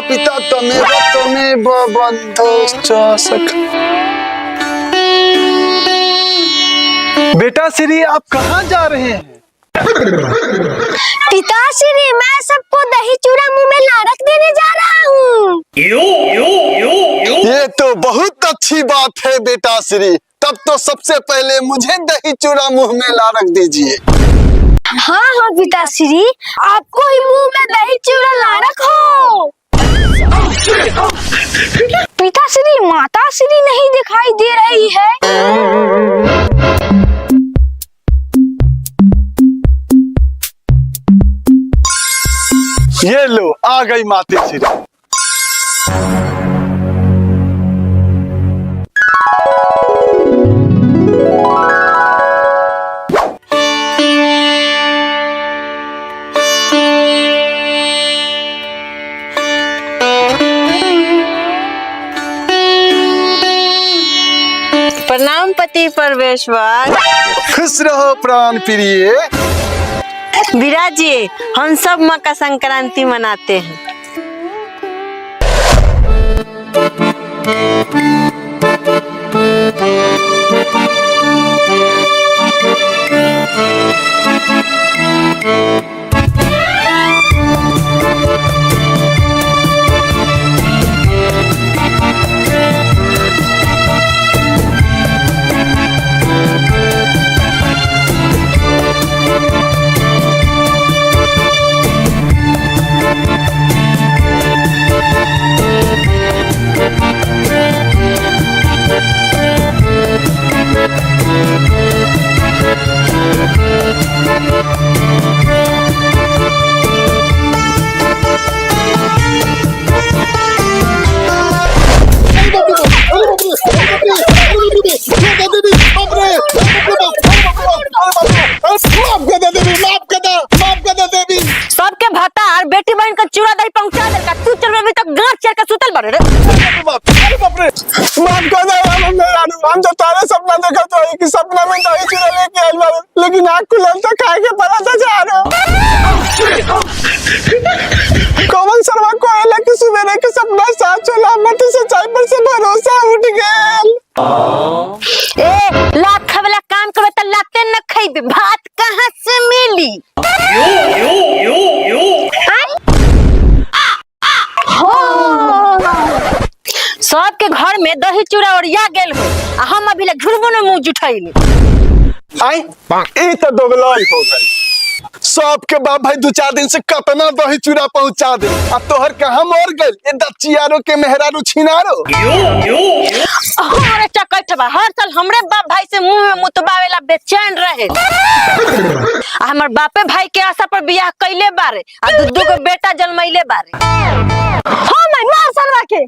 पिता त्वमेव बन्धुश्च सखा। बेटा श्री, आप कहाँ जा रहे हैं? पिताश्री, मैं सबको दही चूड़ा मुंह में लारक देने जा रहा हूँ। ये तो बहुत अच्छी बात है बेटा श्री। तब तो सबसे पहले मुझे दही चूड़ा मुंह में लारक दीजिए। हाँ हाँ पिताश्री, आपको ही मुंह में दही चूड़ा लारक हो। पिताश्री, माताश्री नहीं दिखाई दे रही है। ये लो, आ गई माताश्री। प्रणाम पति परमेश्वर। खुश रहो प्राण प्रिय। विराज जी, हम सब मकर संक्रांति मनाते हैं। सबके भाता और बेटी बहन का चूड़ा दही पहुंचा देगा। तू चल में तक गांठ चढ़ के सुतल बड़े रे। माफ कर दे, हम तो तारे सपना देखा तो है कि सपना में दही चूड़ा लेके आइल बारे, लेकिन आँख खुलल तो खाए के पड़ा था जा रहा। कौन सरवा को आइला कि सवेरे के सपना साच होला, मत सच्चाई पर से भरोसा उठ गेल। ए लाख खबला काम करबे त लाते न खइबे, भात कहां से मिली? सबके घर में दही चूड़ा ओरिया गेल हो, आ हम अभी ले घुरबो न मुंह जुठैली। आई ई तो दोगलाई हो गई। सबके बाप भाई 2-4 दिन से कतना दही चूड़ा पहुंचा दे, अब तोहर कहां मर गइल? ए दचियारो के मेहरारू छिनारो। अरे चकटबा, हर साल हमरे बाप भाई से मुंह में मुतबावेला बेचैन रहे। हमर बापे भाई के आशा पर बियाह कइले बारे, आ दुदू के बेटा जन्मैले बारे। हो मैं मार सनवा के